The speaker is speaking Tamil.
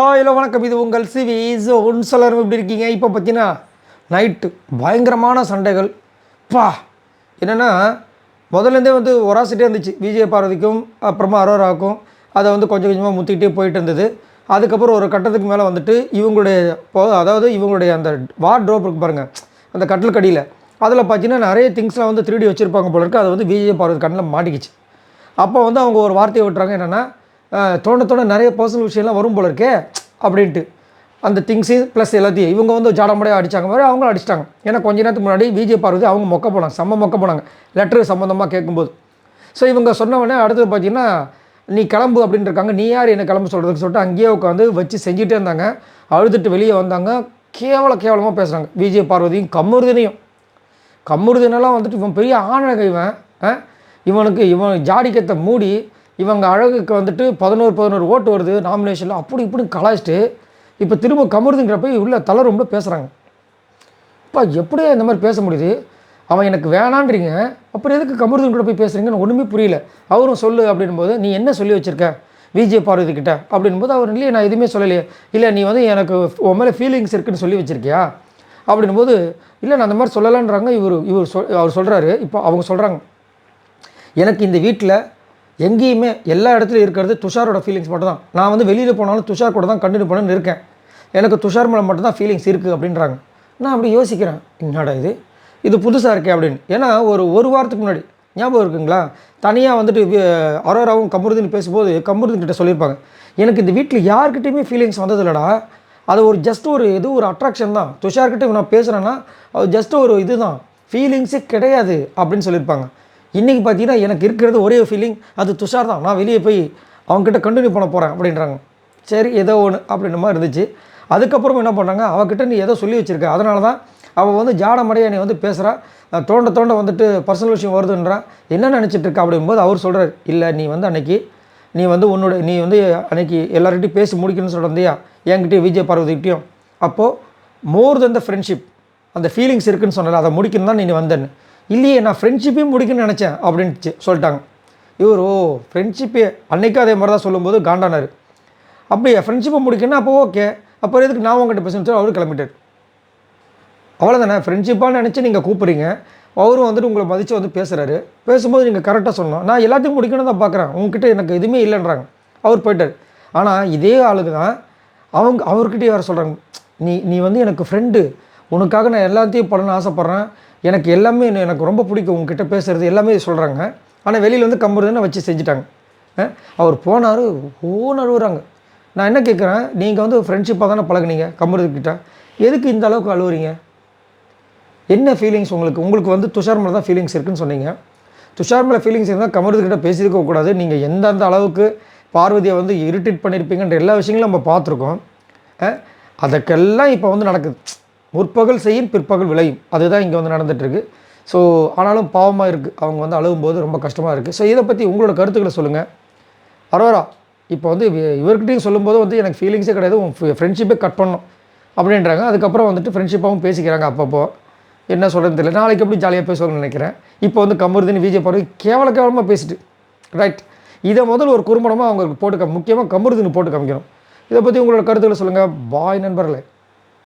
ஹலோ வணக்கம், இது உங்கள் சிவிஸ் ஒன்சலரும் எப்படி இருக்கீங்க? இப்போ பார்த்தீங்கன்னா நைட்டு பயங்கரமான சண்டைகள். என்னென்னா முதல்லேருந்தே வந்து ஒராசிட்டே இருந்துச்சு விஜய் பார்வதிக்கும் அப்புறமா அரோராவுக்கும். அதை வந்து கொஞ்சம் கொஞ்சமாக முற்றிக்கிட்டே போயிட்டு இருந்தது. அதுக்கப்புறம் ஒரு கட்டத்துக்கு மேலே வந்துட்டு இவங்களுடைய அதாவது இவங்களுடைய அந்த வார்ட்ரோப் இருக்கு பாருங்கள், அந்த கட்டில் கடியில் அதில் பார்த்தீங்கன்னா நிறைய திங்ஸ்லாம் வந்து 3D வச்சுருப்பாங்க போல இருக்குது. அது வந்து விஜய் பார்வதி கண்ணில் மாட்டிக்கிச்சு. அப்போ வந்து அவங்க ஒரு வார்த்தையை விட்டுறாங்க, என்னென்னா தோண்ட நிறைய பர்சனல் விஷயம்லாம் வரும் போல இருக்கே அப்படின்ட்டு. அந்த திங்ஸையும் ப்ளஸ் எல்லாத்தையும் இவங்க வந்து ஜாடமுடையாக அடித்தாங்க மாதிரி அவங்களும் அடிச்சிட்டாங்க. ஏன்னா கொஞ்ச நேரத்துக்கு முன்னாடி விஜய் பார்வதி அவங்க மொக்க போனாங்க, செம்ம மொக்க போனாங்க லெட்ரு சம்மந்தமாக கேட்கும்போது. ஸோ இவங்க சொன்ன உடனே அடுத்தது பார்த்தீங்கன்னா நீ கிளம்பு அப்படின்னு இருக்காங்க. நீ யார் என்ன கிளம்பு சொல்கிறதுக்கு சொல்லிட்டு அங்கேயே உட்காந்து வச்சு செஞ்சுட்டே இருந்தாங்க. அழுதுட்டு வெளியே வந்தாங்க. கேவலமாக பேசுகிறாங்க விஜய் பார்வதியும் கம்முறுதினெல்லாம் வந்துட்டு இவன் பெரிய ஆணழக இவன் ஜாடிக்கத்தை மூடி இவங்க அழகுக்கு வந்துட்டு 11 ஓட்டு வருது நாமினேஷனில் அப்படி இப்படி கலாய்ச்சிட்டு இப்போ திரும்ப கமருதுங்கிறப்ப உள்ள தலை ரொம்ப பேசுகிறாங்க. இப்போ எப்படியே இந்த மாதிரி பேச முடியுது? அவன் எனக்கு வேணான்றீங்க, அப்புறம் எதுக்கு கமருதுங்கிட்ட போய் பேசுகிறீங்கன்னு ஒன்றுமே புரியல. அவரும் சொல்லு அப்படின்போது நீ என்ன சொல்லி வச்சுருக்க விஜய் பார்வதி கிட்ட அப்படின்போது அவர் இல்லையே நான் எதுவுமே சொல்லலையே. இல்லை நீ வந்து எனக்கு உன் மேலே ஃபீலிங்ஸ் இருக்குதுன்னு சொல்லி வச்சுருக்கியா அப்படின்போது இல்லை நான் அந்த மாதிரி சொல்லலான்றாங்க. அவர் சொல்கிறாரு. இப்போ அவங்க சொல்கிறாங்க, எனக்கு இந்த வீட்டில் எங்கேயுமே எல்லா இடத்துலையும் இருக்கிறது துஷாரோட ஃபீலிங்ஸ் மட்டும் தான். நான் வந்து வெளியில் போனாலும் துஷார் கூட தான் கண்டினியூ பண்ணணும்னு இருக்கேன். எனக்கு துஷார் மேலே மட்டும் தான் ஃபீலிங்ஸ் இருக்குது அப்படின்றாங்க. நான் அப்படி யோசிக்கிறேன், என்னடா இது புதுசாக இருக்கே அப்படின்னு. ஏன்னா ஒரு வாரத்துக்கு முன்னாடி ஞாபகம் இருக்குங்களா, தனியாக வந்துட்டு அரோராவும் கமருதீன் பேசும்போது கமருதீன் கிட்ட சொல்லியிருப்பாங்க, எனக்கு இந்த வீட்டில் யார்கிட்டையுமே ஃபீலிங்ஸ் வந்தது இல்லைடா, அது ஒரு ஜஸ்ட் ஒரு அட்ராக்ஷன் தான். துஷார்கிட்ட நான் பேசுகிறேன்னா அது ஜஸ்ட் ஒரு இது தான், ஃபீலிங்ஸே கிடையாது அப்படின்னு சொல்லியிருப்பாங்க. இன்றைக்கி பார்த்தீங்கன்னா எனக்கு இருக்கிறது ஒரே ஃபீலிங், அது துஷார் தான். நான் வெளியே போய் அவங்ககிட்ட கண்டினியூ பண்ண போகிறேன் அப்படின்றாங்க. சரி ஏதோ ஒன்று அப்படின்ற மாதிரி இருந்துச்சு. அதுக்கப்புறம் என்ன பண்ணுறாங்க, அவகிட்ட நீ ஏதோ சொல்லி வச்சுருக்க, அதனால தான் அவள் வந்து ஜாடமடையாக நீ வந்து பேசுகிறா, தோண்ட வந்துட்டு பர்சனல் விஷயம் வருதுன்றான், என்ன நினச்சிட்ருக்கா அப்படிங்கும்போது அவர் சொல்கிறார், இல்லை நீ வந்து அன்றைக்கி நீ வந்து அன்றைக்கி எல்லார்கிட்டையும் பேசி முடிக்கணும்னு சொல்லியிருந்தியா என்கிட்டயும் விஜய் பார்வதிக்கிட்டையும். அப்போது மோர் தென் த ஃப்ரெண்ட்ஷிப் அந்த ஃபீலிங்ஸ் இருக்குதுன்னு சொன்னல, அதை முடிக்கணும் தான் நீ வந்தேன்னு. இல்லையே நான் ஃப்ரெண்ட்ஷிப்பையும் முடிக்கணும்னு நினச்சேன் அப்படின்ட்டு சொல்லிட்டாங்க. இவர் ஃப்ரெண்ட்ஷிப்பே அன்றைக்கும் அதே மாதிரி தான் சொல்லும்போது காண்டானார். அப்படியே ஃப்ரெண்ட்ஷிப்பை முடிக்கணும், அப்போ ஓகே, அப்புறம் எதுக்கு நான் உங்கள்கிட்ட பேசணும் அவரு கிளம்பிட்டார். அவ்வளோதானே, ஃப்ரெண்ட்ஷிப்பாக நினச்சி நீங்கள் கூப்பிட்றீங்க, அவரும் வந்துட்டு உங்களை மதித்து வந்து பேசுகிறாரு. பேசும்போது நீங்கள் கரெக்டாக சொல்லணும், நான் எல்லாத்தையும் முடிக்கணும் தான் பார்க்குறேன், உங்ககிட்ட எனக்கு எதுவுமே இல்லைன்றாங்க. அவர் போயிட்டார். ஆனால் இதே ஆளுக்கு தான் அவர்கிட்டயே வேறு சொல்கிறாங்க, நீ வந்து எனக்கு ஃப்ரெண்டு, உனக்காக நான் எல்லாத்தையும் பண்ணணும்னு ஆசைப்பட்றேன், எனக்கு எல்லாமே எனக்கு ரொம்ப பிடிக்கும் உங்ககிட்ட பேசுகிறது எல்லாமே சொல்கிறாங்க. ஆனால் வெளியில் வந்து கம்புறதுன்னு வச்சு செஞ்சுட்டாங்க. அவர் போனார் அழுவுறாங்க. நான் என்ன கேட்குறேன், நீங்கள் வந்து ஃப்ரெண்ட்ஷிப்பாக தானே பழகுனீங்க கம்புறதுக்கிட்ட, எதுக்கு இந்த அளவுக்கு அழுவுறீங்க? என்ன ஃபீலிங்ஸ் உங்களுக்கு வந்து துஷார் மேலே தான் ஃபீலிங்ஸ் இருக்குதுன்னு சொன்னீங்க. துஷார் மேலே ஃபீலிங்ஸ் இருந்தால் கமருதுக்கிட்ட பேசியிருக்க கூடாது. நீங்கள் எந்தெந்த அளவுக்கு பார்வதியை வந்து இரிட்டேட் பண்ணியிருப்பீங்கன்ற எல்லா விஷயங்களும் நம்ம பார்த்துருக்கோம். அதுக்கெல்லாம் இப்போ வந்து நடக்குது. முற்பகல் செய்யும் பிற்பகல் விளையும், அதுதான் இங்கே வந்து நடந்துகிட்ருக்கு. ஸோ ஆனாலும் பாவமாக இருக்குது, அவங்க வந்து அழுகும்போது ரொம்ப கஷ்டமாக இருக்குது. ஸோ இதை பற்றி உங்களோட கருத்துக்களை சொல்லுங்கள். அரோரா இப்போ வந்து இவர்கிட்டையும் சொல்லும்போது வந்து எனக்கு ஃபீலிங்ஸே கிடையாது, உங்கள் ஃப்ரெண்ட்ஷிப்பே கட் பண்ணணும் அப்படின்றாங்க. அதுக்கப்புறம் வந்துட்டு ஃப்ரெண்ட்ஷிப்பாகவும் பேசிக்கிறாங்க. அப்பப்போ என்ன சொல்கிறது தெரியல. நாளைக்கு எப்படி ஜாலியாக பேசுவாங்கன்னு நினைக்கிறேன். இப்போ வந்து கமருதீன் விஜய் பார்வதி கேவலமாக பேசிட்டு ரைட், இதை முதல் ஒரு குறும்படமாக அவங்களுக்கு முக்கியமாக கமருதீன் போட்டு காமிக்கணும். இதை பற்றி உங்களோட கருத்துக்களை சொல்லுங்கள். பாய் நண்பர்களே.